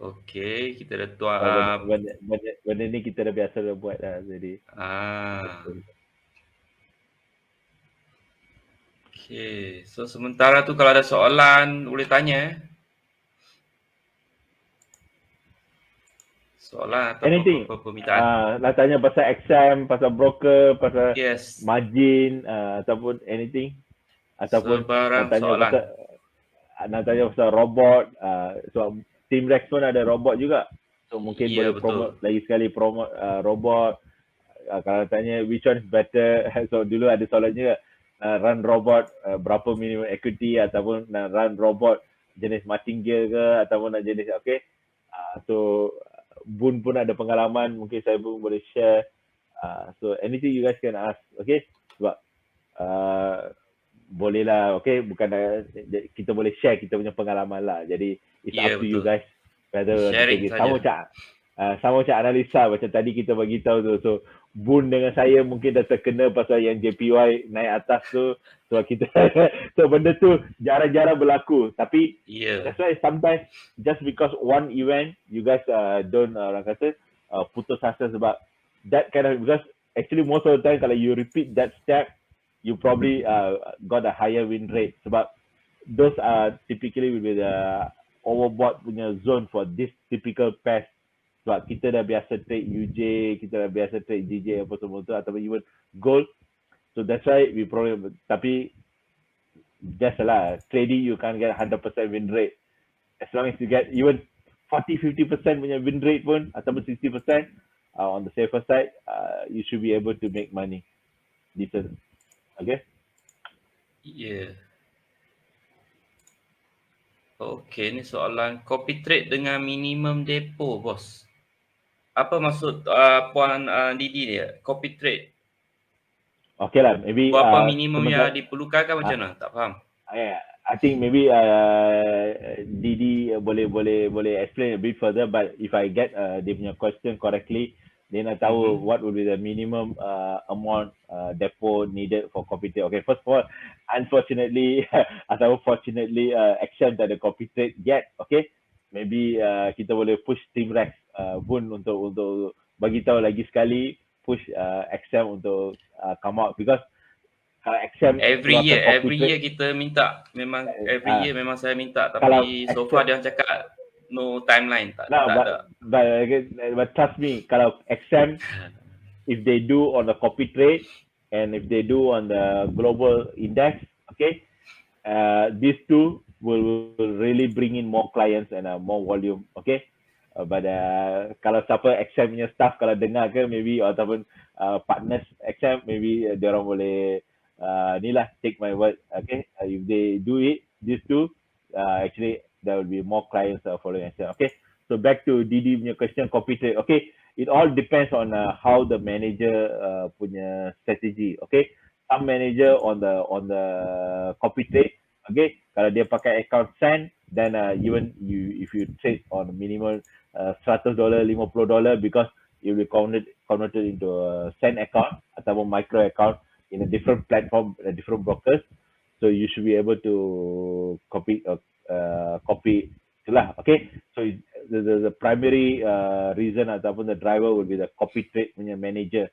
Okey, kita dah Benda ni kita dah biasa dah buat dah, jadi ah, okey. So sementara tu kalau ada soalan boleh tanya soalan atau anything. permintaan. Nak tanya pasal exam, pasal broker, pasal Yes, margin, ataupun anything, ataupun nak sebarang tanya soalan. pasal robot. So Team Rex pun ada robot juga, so mungkin Ya, boleh betul. promote lagi sekali, promote robot. Kalau tanya which one is better, so dulu ada soalan juga, run robot berapa minimum equity, ataupun nak run robot jenis martingale ke, ataupun nak jenis okay. So Boon pun ada pengalaman, mungkin saya pun boleh share. So anything you guys can ask, okay? Sebab boleh lah, okay? Bukan kita boleh share kita punya pengalaman lah. Jadi it's Ya, up to you betul. guys whether nak Sharing take it. Sama saja. macam analisa macam tadi kita bagi tahu tu. So Boon dengan saya mungkin dah terkena pasal yang JPY naik atas tu. So kita so benda tu jarang-jarang berlaku. Tapi Ya. that's why sometimes just because one event you guys don't orang kata putus asa sebab that kind of, because actually most of the time kalau you repeat that step you probably got a higher win rate sebab those are typically will be the overbought punya zone for this typical pairs. Sebab kita dah biasa trade UJ, kita dah biasa trade GJ apa semua tu, ataupun even gold. So that's why we probably, tapi just lah, trading you can't get 100% win rate. As long as you get even 40-50% punya win rate pun, ataupun 60% on the safer side, you should be able to make money. Decent. Okay? Ya. Okey, ni soalan copy trade dengan minimum depo, bos. Apa maksud Puan Didi ni? Copy trade. Okay lah, maybe Berapa minimum yang sebentar. diperlukan kan macam Uh, mana? Tak faham. I think maybe Didi boleh explain a bit further, but if I get dia punya question correctly, dia nak tahu Mhm. what would be the minimum amount depo needed for copy trade. Okay, first of all, unfortunately atau fortunately, Action tak ada copy trade yet. Okay, maybe kita boleh push Team Rex pun untuk bagi tahu lagi sekali, push Action untuk come out, because kalau Action keluarkan copy Every trade, year kita minta. Memang every uh, year memang saya minta, kalau tapi so far accept, dia cakap no timeline, tak no, tak ada. but trust me, kalau accept, if they do on the copy trade and if they do on the global index, okay, these two will really bring in more clients and more volume, okay. But kalau siapa accept punya staff kalau dengar ke, maybe ataupun partners accept, maybe dia orang boleh ni lah, take my word, okay. If they do it, these two, actually there will be more clients following accept, okay. So back to Didi punya question, copy trade, okay. It all depends on how the manager punya strategy, okay. Some manager on the copy trade, okay. Kalau dia pakai account send, then even you, if you trade on minimal $100, $50, because it will be converted into a send account ataupun micro account in a different platform, different brokers. So you should be able to copy itulah, okay. So the primary reason ataupun the driver will be the copy trade punya manager.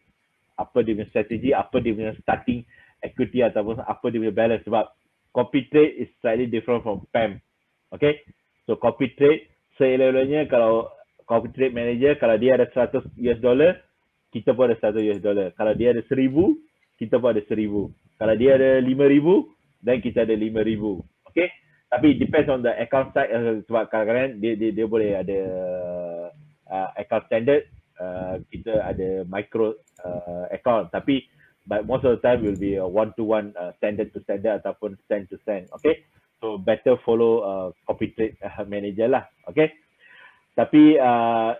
Apa dia punya strategi, apa dia punya starting equity ataupun apa dia punya balance. Sebab copy trade is slightly different from PAM. Okay. So copy trade, seelok-eloknya kalau copy trade manager, kalau dia ada $100, kita pun ada $100. Kalau dia ada 1,000, kita pun ada 1,000. Kalau dia ada 5,000, dan kita ada 5,000. Okay. Tapi depends on the account side, sebab kadang-kadang dia boleh ada account standard, kita ada micro account, tapi but most of the time will be a one-to-one, standard to standard ataupun cent to cent, okay. So better follow copy trade manager lah, okay. Tapi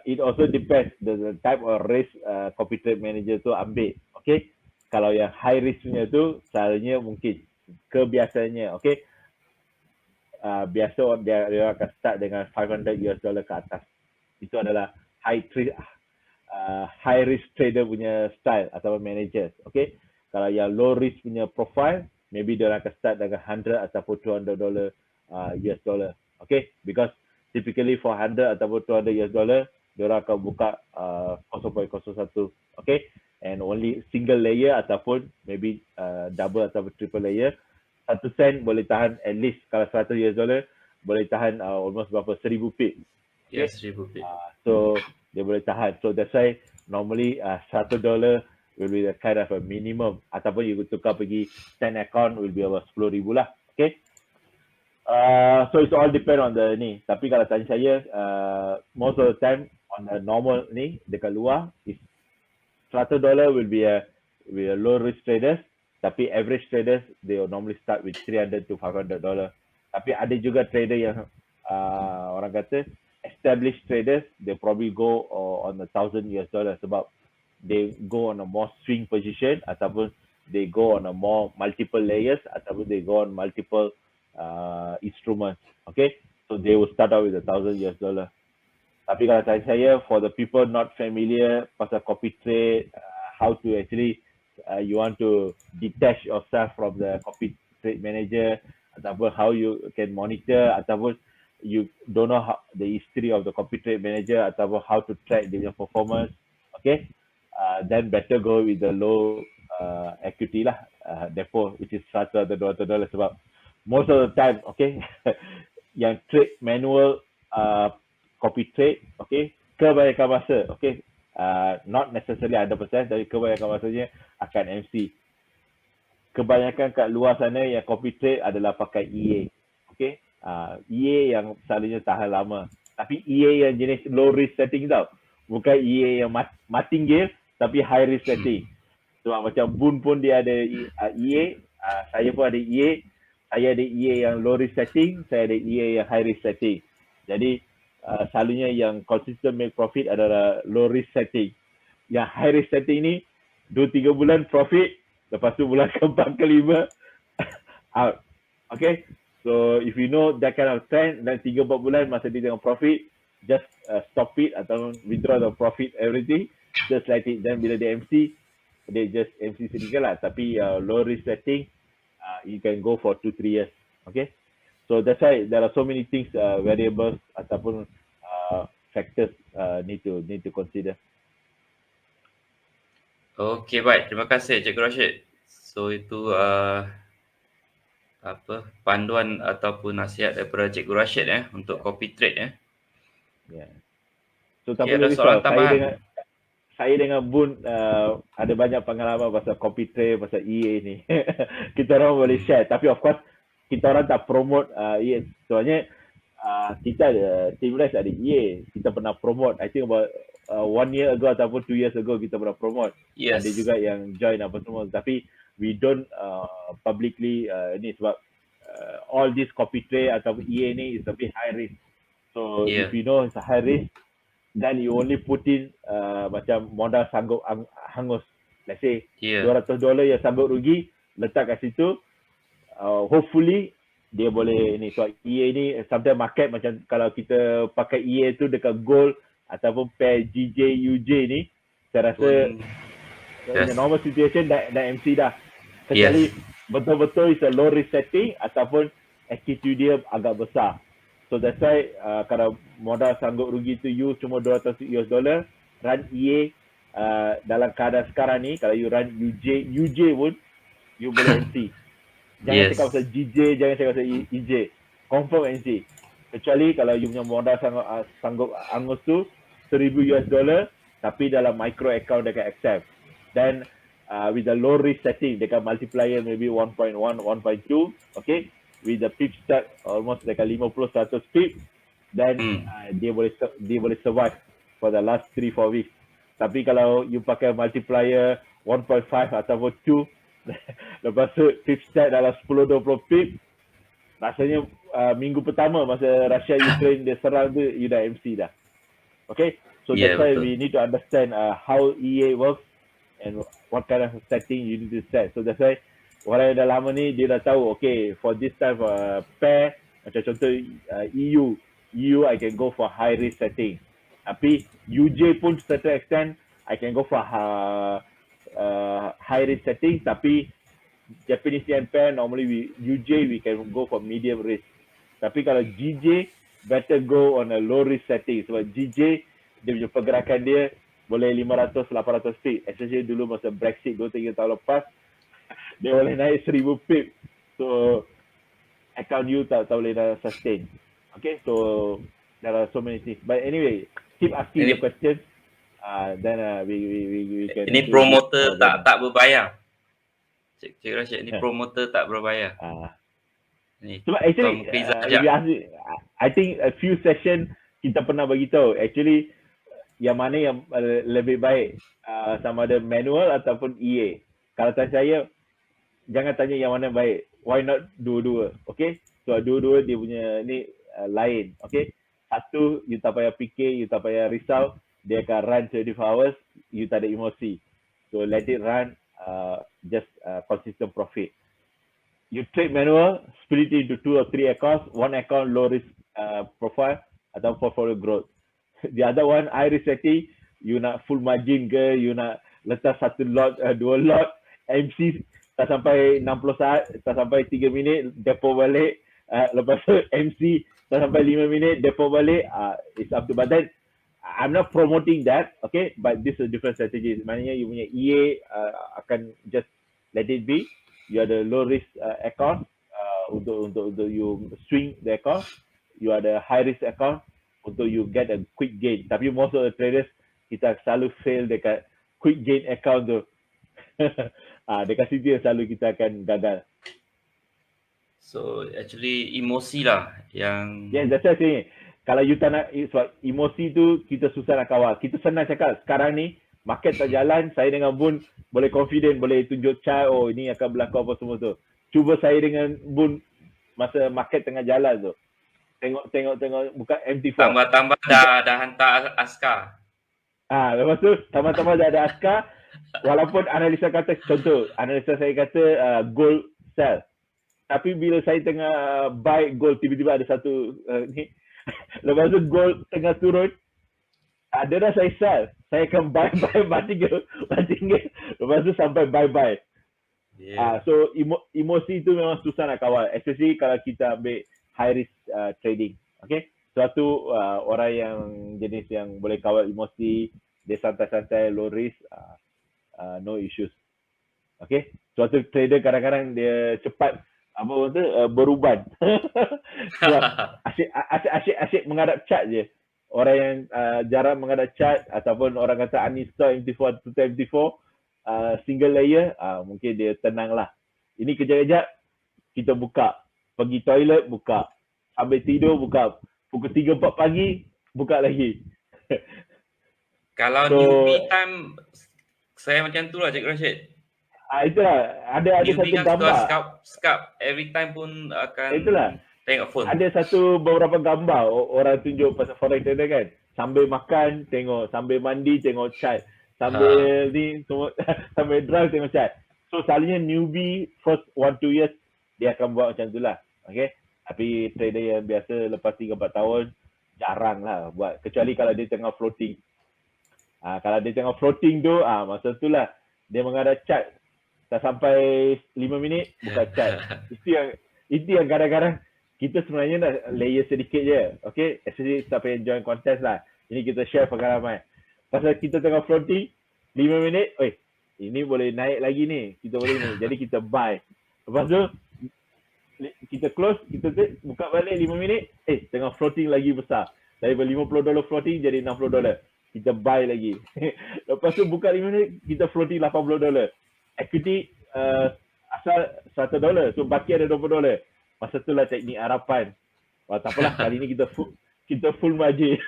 it also depends the type of risk copy trade manager tu ambil, okay. Kalau yang high risk punya tu, caranya mungkin kebiasaannya, okay, biasa dia akan start dengan $500 ke atas. Itu adalah high risk trader punya style atau managers, okay. Kalau yang low risk punya profile, maybe dia akan start dengan $100 ataupun $200 US dollar, okay. Because typically for 100 ataupun 200 US dollar, diorang akan buka 0.01, okay, and only single layer ataupun maybe double ataupun triple layer. 1 sen boleh tahan at least kalau 100 US dollar boleh tahan almost berapa 1000 pip. Ya, 1000 pip. So dia boleh tahan. So that's why normally $1 will be the kind of a minimum, ataupun you tukar pergi 10 account will be about 10,000 lah. Okay. So it's all depend on the ni. Tapi kalau tanya saya, most of the time on the normal ni dekat luar is $100 will be a low risk traders. Tapi average traders they will normally start with $300 to $500. Tapi ada juga trader yang orang kata established traders, they probably go on $1,000 US sebab they go on a more swing position ataupun they go on a more multiple layers ataupun they go on multiple instruments. Okay, so they will start out with $1,000 US. Tapi kalau tanya saya, for the people not familiar pasal copy trade, how to actually you want to detach yourself from the copy trade manager, ataupun how you can monitor, ataupun you don't know how the history of the copy trade manager, ataupun how to track their performance, okay, then better go with the low equity lah, depo, which is $100 atau $200 sebab most of the time, okay, yang trade manual copy trade, okay, kebanyakan masa, okay, not necessarily 100%, tapi kebanyakan masanya akan MC. Kebanyakan kat luar sana yang copy trade adalah pakai EA, okay. EA yang selalunya tahan lama. Tapi EA yang jenis low risk setting tau. Bukan EA yang martingale, tapi high risk setting. Sebab macam Boon pun dia ada EA, saya pun ada EA. Saya ada EA yang low risk setting, saya ada EA yang high risk setting. Jadi selalunya yang consistent make profit adalah low risk setting. Yang high risk setting ni 2-3 bulan profit, lepas tu bulan ke-4 ke-5 out. Okay, so if you know that kind of trend, dan 3-4 bulan masa dia tengok profit, just stop it atau withdraw the profit everything, just let it. Then bila dia MC, dia just MC sedikit lah. Tapi low risk setting, you can go for 2-3 years. Okay, so that's why there are so many things, variables ataupun factors need to consider. Okey, baik. Terima kasih Cikgu Rashid. So itu panduan ataupun nasihat daripada Cikgu Rashid untuk copy trade Yeah. So tak Okay, ada perlu soalan risau. tambahan? Saya dengan Boon ada banyak pengalaman pasal copy trade, pasal EA ni. Kita orang boleh share. Tapi of course kita orang tak promote EA. Soalnya kita ada Teamless ada EA. Kita pernah promote. I think about 1 year ago ataupun 2 years ago kita pernah promote. Yes. Ada juga yang join apa semua. Tapi we don't publicly ni sebab all this copy trade ataupun EA ni is a bit high risk. So if you know it's a high risk, then you only put in macam modal sanggup hangus. Let's say $200 yang sanggup rugi, letak kat situ. Hopefully dia boleh ni. So EA ni sometimes market macam kalau kita pakai EA tu dekat gold ataupun pair GJ UJ ni, saya rasa in a normal situation dah MC dah. Kecuali betul-betul is a low risk setting ataupun equity dia agak besar. So that's why kalau modal sanggup rugi tu you cuma $200 run EA dalam keadaan sekarang ni, kalau you run UJ pun you boleh MC. Jangan cakap pasal GJ, jangan cakap pasal EJ. Confirm MC. Kecuali kalau you punya modal sanggup angus tu $1,000 tapi dalam micro account dekat XM. Then with the low risk setting dekat multiplier maybe 1.1, 1.2, okay, with the pip start almost dekat 50-100 pip, then dia boleh survive for the last 3-4 weeks. Tapi kalau you pakai multiplier 1.5 ataupun 2, lepas tu pip start dalam 10-20 pip, rasanya minggu pertama masa Russia Ukraine dia serang tu you dah MC dah. Okay, so that's why we need to understand how EA works and what kind of setting you need to set. So that's why orang yang dah lama ni dia dah tahu, okay, for this type of pair, macam contoh EU I can go for high risk setting. Tapi UJ pun certain extent I can go for high risk setting. Tapi Japanese yen pair normally UJ we can go for medium risk. Tapi kalau GJ better go on a low risk setting. Sebab GJ, dia punya pergerakan dia boleh 500-800 pip. Especially dulu masa Brexit 2-3 tahun lepas, dia boleh naik 1000 pip. So, account you tak boleh dah sustain. Okay, so there are so many things. But anyway, keep asking the questions. Then we can. Ini promoter tak berbayar. Cik Rashid, ni promoter tak berbayar. Ni. Sebab actually, if you ask me, I think a few session kita pernah bagi tahu. Actually, yang mana yang lebih baik, sama ada manual ataupun EA. Kalau tanya saya, jangan tanya yang mana baik. Why not dua-dua? Okay? So dua-dua dia punya ni lain. Okay? Satu, you tak payah fikir, you tak payah risau. Dia akan run 24 hours, you tak ada emosi. So let it run, just consistent profit. You trade manual, split it into 2 or 3 accounts. One account low risk profile atau portfolio growth. The other one high risk setting, you nak full margin ke, you nak letak satu lot, 2 lot, MC tak sampai 60 saat, tak sampai 3 minit, depo balik. Lepas tu MC tak sampai 5 minit, depo balik. It's up to, but then I'm not promoting that, okay? But this is a different strategy. Maknanya you punya EA akan just let it be. You ada low risk account untuk you swing the account. You ada high risk account untuk you get a quick gain. Tapi most of the traders kita selalu fail dekat quick gain account tu. Dekat situ yang selalu kita akan gagal. So actually emosi lah yang. Yes, that's what I'm saying. Kalau you tak nak, sebab emosi tu kita susah nak kawal. Kita senang cakap sekarang ni market tak jalan, saya dengan Bun boleh confident, boleh tunjuk chart, oh ini akan berlaku apa semua tu. Cuba saya dengan Bun masa market tengah jalan tu. Tengok buka MT4. Tambah-tambah dah hantar askar. Lepas tu tambah-tambah dah ada askar. Walaupun analisa kata, contoh, analisa saya kata gold sell. Tapi bila saya tengah buy gold, tiba-tiba ada satu ni. Lepas tu gold tengah turun, ada dah saya sell. Saya akan buy tinggal. Lepas tu sampai buy. Yeah. So emosi tu memang susah nak kawal. Especially kalau kita ambil high risk trading. Okay. Suatu orang yang jenis yang boleh kawal emosi, dia santai-santai, low risk, no issues. Okay. Suatu trader kadang-kadang dia cepat beruban. Asyik menghadap chart je. Orang yang jarang menghadap chart ataupun orang kata uninstall MT4 to MT4 single layer, mungkin dia tenang lah. Ini kejap-kejap kita buka, pergi toilet buka, sambil tidur buka, pukul 3-4 pagi buka lagi. Kalau newbie time saya macam tu lah Cik Rashid. Itulah, ada satu gambar. Scalp every time pun akan tengok phone. Ada beberapa gambar orang tunjuk pasal forex trader kan. Sambil makan tengok, sambil mandi tengok chart, sambil ni semua, sambil drive tengok chart. So selalunya newbie first 1-2 years dia akan buat macam tu lah. Okay. Tapi trader yang biasa lepas 3-4 tahun jarang lah buat. Kecuali kalau dia tengah floating. Kalau dia tengah floating tu, masa tu lah dia menghadap chart. Tak sampai 5 minit buka chart. Itu yang kadang-kadang kita sebenarnya nak layer sedikit je. Okay. Especially siapa yang join contest lah. Ini kita share pengalaman. Pasal kita tengah floating 5 minit, ini boleh naik lagi ni. Kita boleh ni. Jadi kita buy. Lepas tu kita close, kita buka balik 5 minit, tengah floating lagi besar. Daripada $50 floating jadi $60. Kita buy lagi. Lepas tu buka 5 minit, kita floating $80. Equity asal $100. So baki ada $20. Masa tu lah teknik harapan. Tak apalah, kali ni kita full margin.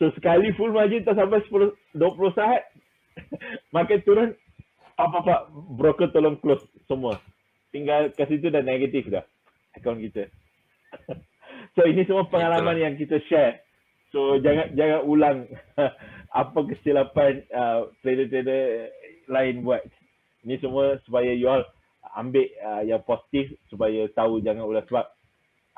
So sekali full margin tak sampai 10-20 saat. Market turun, apa-apa, broker tolong close semua. Tinggal kat situ dah negatif dah akaun kita. So ini semua pengalaman yang kita share. So jangan ulang apa kesilapan trader-trader lain buat. Ini semua supaya you all ambil yang positif, supaya tahu jangan ulang. Sebab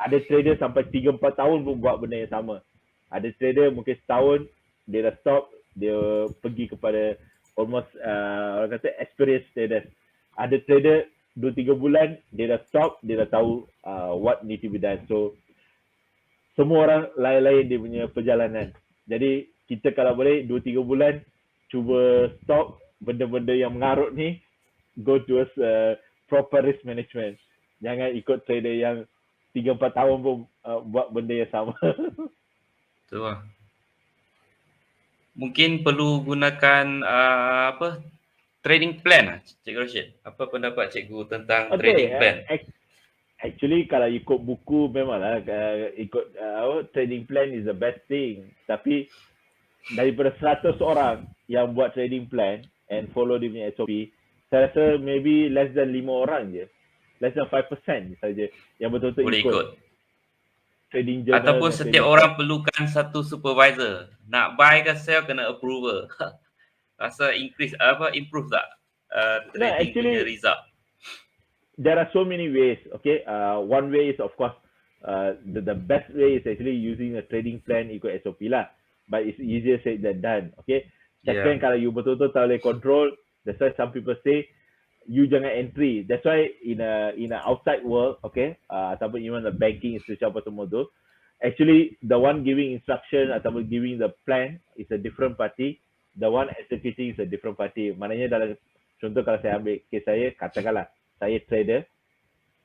ada trader sampai 3-4 tahun pun buat benda yang sama. Ada trader mungkin setahun dia dah stop, dia pergi kepada almost orang kata experienced traders. Ada trader 2-3 bulan dia dah stop, dia dah tahu what need to be done. So semua orang lain-lain dia punya perjalanan. Jadi kita kalau boleh 2-3 bulan cuba stop benda-benda yang mengarut ni, go towards proper risk management. Jangan ikut trader yang 3-4 tahun pun buat benda yang sama. Betul lah. Mungkin perlu gunakan trading plan lah, Cikgu Rashid. Apa pendapat cikgu tentang trading plan? Actually kalau ikut buku memanglah ikut trading plan is the best thing. Tapi daripada 100 orang yang buat trading plan and follow dia punya SOP, saya rasa maybe less than 5 orang je. Less than 5% saja yang betul-betul boleh ikut. Trading journal. Ataupun setiap orang perlukan satu supervisor. Nak buy ke sell kena approval. Rasa improve tak trading punya result? There are so many ways. Okay, one way is of course the best way is actually using a trading plan ikut SOP lah. But it's easier said than done. Okay. Second, kalau you betul-betul tak boleh control, that's why some people say you jangan entry. That's why in a outside world, okay, ataupun even the banking institution apa semua tu, actually the one giving instruction ataupun giving the plan is a different party. The one executing is a different party. Maknanya dalam contoh kalau saya ambil kes saya, katakanlah saya trader,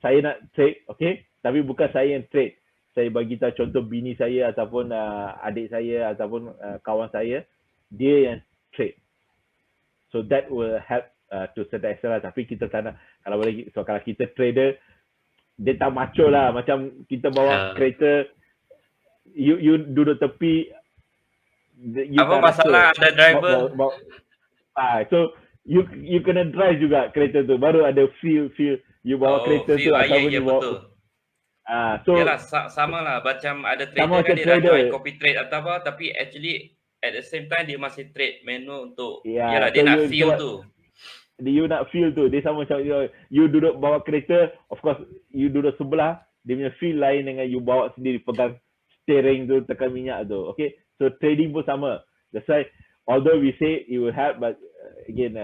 saya nak trade, okay, tapi bukan saya yang trade. Saya bagi tahu contoh bini saya ataupun adik saya ataupun kawan saya, dia yang trade. So that will help to certain extent lah. Tapi kita tak nak, kalau boleh, so kalau kita trader, dia tak macho lah. Macam kita bawa kereta, you duduk tepi, apa masalah ada driver? So you kena drive juga kereta tu, baru ada feel you bawa kereta tu ataupun you bawa. Betul. So yalah, sama lah macam ada trader kan dia dah join copy trade atau apa, tapi actually at the same time dia masih trade manual untuk yalah, dia nak feel tu. You nak feel tu, dia sama macam you duduk bawa kereta, of course you duduk sebelah, dia punya feel lain dengan you bawa sendiri, pegang steering tu, tekan minyak tu. Okay, so trading pun sama. That's why although we say it will help, but again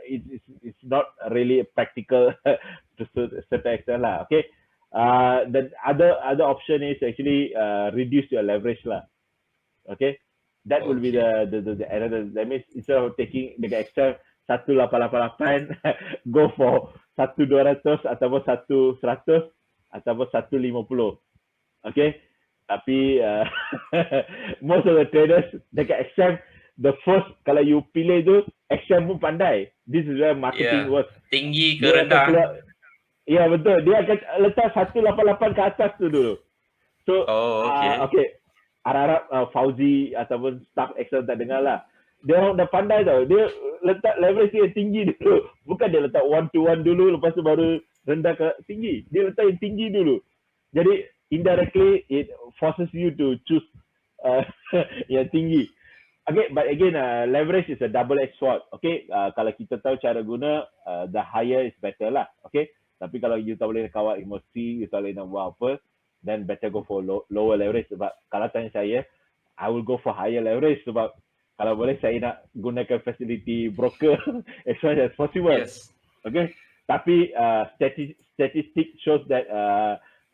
it's not really practical to certain extent lah. Okay. The other option is actually reduce your leverage lah. Okay, that will be the another. That means instead of taking the extra 1888, go for 1200 ataupun 1100 ataupun 150. Okay, tapi most of the traders dekat XM, the first kalau you pilih tu, XM pun pandai. This is where marketing works. Tinggi ke rendah? Ya betul, dia akan letak 188 ke atas tu dulu. So okay. Harap-harap Fauzi ataupun staff Excel tak dengar lah. Dia orang dah pandai tau. Dia letak leverage yang tinggi dulu. Bukan dia letak 1-to-1 dulu, lepas tu baru rendah ke tinggi. Dia letak yang tinggi dulu. Jadi indirectly it forces you to choose yang tinggi. Okay, but again leverage is a double-edged sword. Okay, kalau kita tahu cara guna, the higher is better lah. Okay. Tapi kalau you tak boleh kawal emosi, you tak boleh nak buat apa, then better go for lower leverage. Sebab kalau tanya saya, I will go for higher leverage. Sebab kalau boleh saya nak gunakan facility broker as much as possible. Yes. Okay. Tapi statistic shows that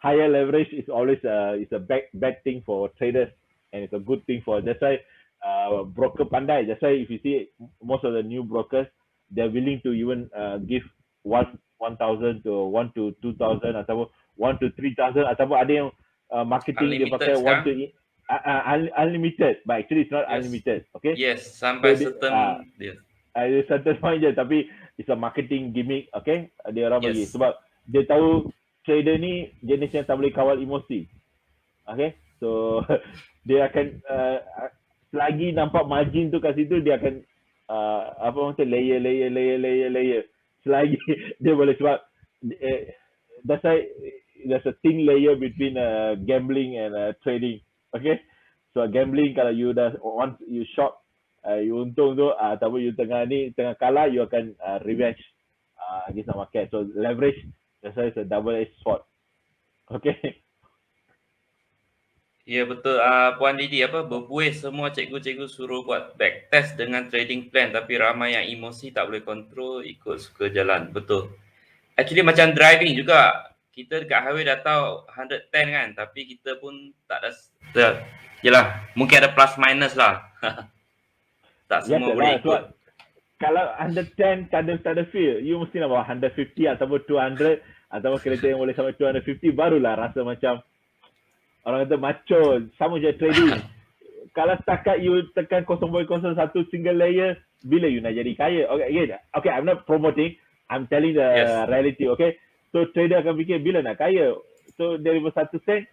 higher leverage is always is a bad thing for traders, and it's a good thing for, that's why broker pandai. That's why if you see most of the new brokers, they're willing to even give 1,000 to 1 to 2,000 ataupun 1 to 3,000 ataupun ada yang marketing unlimited dia pakai 1 to unlimited, but actually it's not unlimited. Okay. Yes, sampai certain certain point je, tapi it's a marketing gimmick. Okay, dia orang bagi sebab dia tahu trader ni jenis yang tak boleh kawal emosi. Okay, so dia akan selagi nampak margin tu kat situ, dia akan apa maksud layer. Selagi dia boleh, sebab that's why there's a thin layer between gambling and trading. Okay, so gambling kalau you dah once you short, you untung tu, ataupun you tengah kalah, you akan revenge against the market. So leverage, that's why it's a double-edged sword. Okay. Ya betul, Puan Didi, berbuih semua cikgu-cikgu suruh buat backtest dengan trading plan, tapi ramai yang emosi tak boleh kontrol, ikut suka jalan. Betul. Actually macam driving juga, kita dekat highway dah tahu 110 kan, tapi kita pun tak ada yelah, mungkin ada plus minus lah. Tak semua boleh ikut. Kalau 110 tak ada feel, you mesti nak bawa 150 ataupun 200 ataupun kereta yang boleh sampai 250 barulah rasa macam orang kata macho. Sama je trading. Kalau setakat you tekan 0.01 single layer, bila you nak jadi kaya? Okay, I'm not promoting, I'm telling the reality, okay? So trader akan fikir bila nak kaya. So dari 1 sen,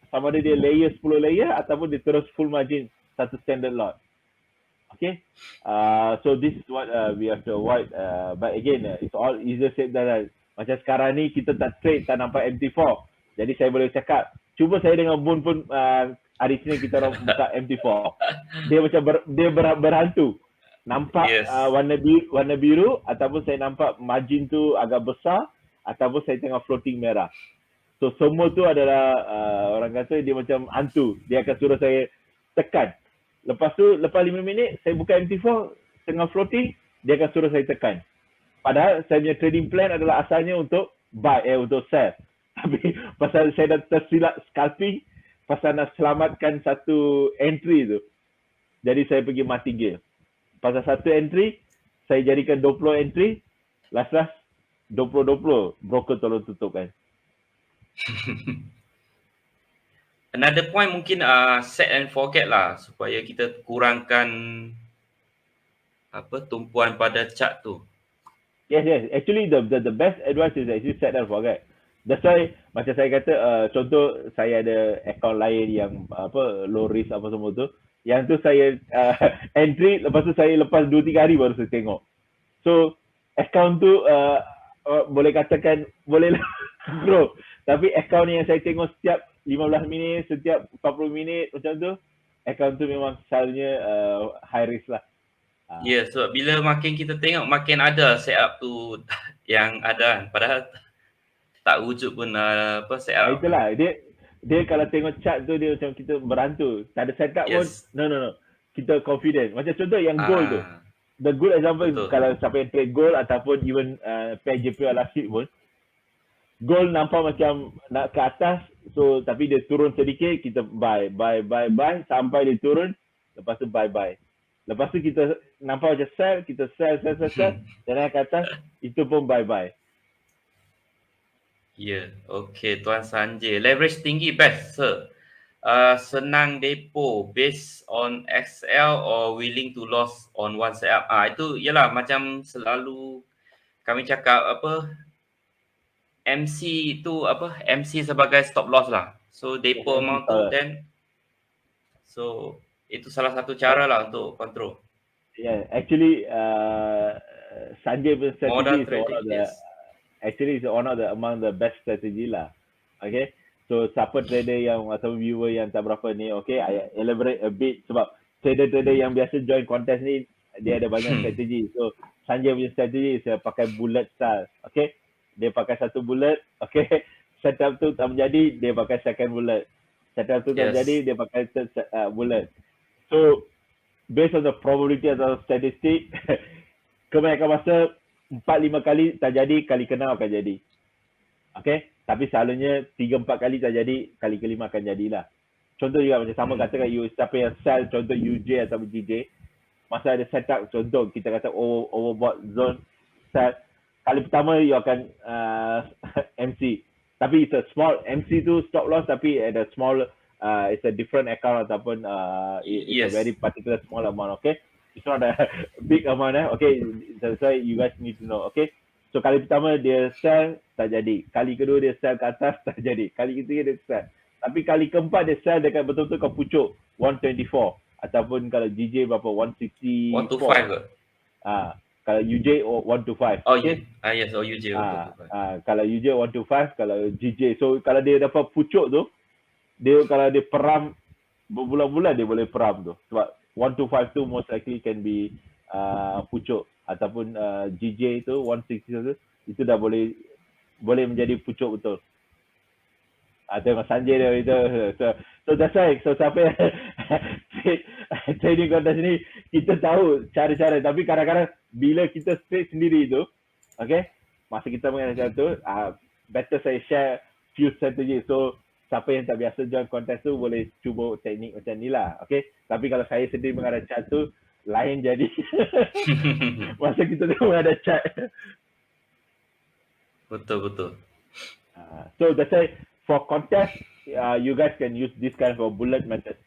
sama ada dia layer 10 layer ataupun dia terus full margin satu standard lot. Okay, so this is what we have to avoid. But again, it's all easier said than done. Macam sekarang ni kita tak trade, tak nampak MT4. Jadi saya boleh cakap, cuba saya dengan Boon pun hari Senin kita orang buka MT4. Dia macam berhantu. Nampak warna biru ataupun saya nampak margin tu agak besar ataupun saya tengah floating merah. So semua tu adalah orang kata dia macam hantu. Dia akan suruh saya tekan. Lepas tu, lepas 5 minit, saya buka MT4, tengah floating, dia akan suruh saya tekan. Padahal, saya punya trading plan adalah asalnya untuk buy, untuk sell. Tapi, pasal saya dah tersilap scalping, pasal nak selamatkan satu entry tu. Jadi, saya pergi mati gear. Pasal satu entry, saya jadikan 20 entry, last 20-20, broker tolong tutupkan. Another point mungkin set and forget lah supaya kita kurangkan tumpuan pada chart tu. Yes. Actually the best advice is actually set and forget. That's why macam saya kata contoh saya ada account lain yang low risk apa semua tu. Yang tu saya entry, lepas tu saya lepas 2-3 hari baru saya tengok. So account tu boleh katakan boleh grow. Tapi account yang saya tengok setiap 15 minit, setiap 40 minit macam tu, account tu memang selalunya high risk lah. So bila makin kita tengok, makin ada setup tu yang ada kan. Padahal tak wujud pun setup. Itulah, dia kalau tengok chart tu, dia macam kita berhantu. Tak ada setup pun, no. Kita confident. Macam contoh yang gold tu. The good example, kalau siapa yang trade gold ataupun even pair JPY last week pun, gold nampak macam nak ke atas, so tapi dia turun sedikit, kita buy sampai dia turun, lepas tu buy. Lepas tu kita nampak macam sell, kita sell, dan naik ke atas, itu pun buy. Okay, Tuan Sanjay. Leverage tinggi best, sir. Senang depo based on XL or willing to loss on one setup. Itu ialah macam selalu kami cakap MC itu MC sebagai stop loss lah. So depo amount tu then so itu salah satu cara lah untuk control. Actually Sanjay strategy is one of the among the best strategy lah. Okay. So siapa trader yang atau viewer yang tak berapa ni, okay, I elaborate a bit sebab trader-trader yang biasa join contest ni dia ada banyak strategi. So Sanjay punya strategi saya pakai bullet style. Okay. Dia pakai satu bullet, okay. Setup tu tak menjadi, dia pakai second bullet. Setup tu tak menjadi, dia pakai third bullet. So, based on the probability atau statistik, kebanyakan masa 4-5 kali tak jadi, kali ke-6 akan jadi. Okay. Tapi selalunya 3-4 kali tak jadi, kali ke-5 akan jadilah. Contoh juga macam sama katakan you, siapa yang sell, contoh UJ atau GJ, masa ada setup, contoh kita kata overbought zone, sell, kali pertama you akan MC. Tapi it's a small MC tu stop loss tapi at a small it's a different account ataupun it's a very particular small amount, okay? It's not a big amount, okay? That's why you guys need to know, okay? So kali pertama dia sell tak jadi. Kali kedua dia sell ke atas tak jadi. Kali ketiga dia sell. Tapi kali keempat dia sell dekat betul-betul kau pucuk 124 ataupun kalau GJ berapa 164. 125 ke? Kalau UJ 125. Okay? Yes, UJ 125. Kalau UJ 125, kalau GJ. So kalau dia dapat pucuk tu, dia kalau dia peram berbulan-bulan dia boleh peram tu. Sebab 125 tu most likely can be pucuk ataupun GJ tu 160 tu itu dah boleh menjadi pucuk betul. Tengok Sanjay dia itu. So that's why. So siapa trading contest ni kita tahu cara-cara tapi kadang-kadang bila kita trade sendiri tu, okay, masa kita mengenai macam tu, better saya share few strategy. So siapa yang tak biasa join contest tu boleh cuba teknik macam ni lah. Okay. Tapi kalau saya sendiri mengarah chat tu lain jadi. Masa kita tengok ada chat. Betul. So that's why for contest, you guys can use this kind of a bullet method.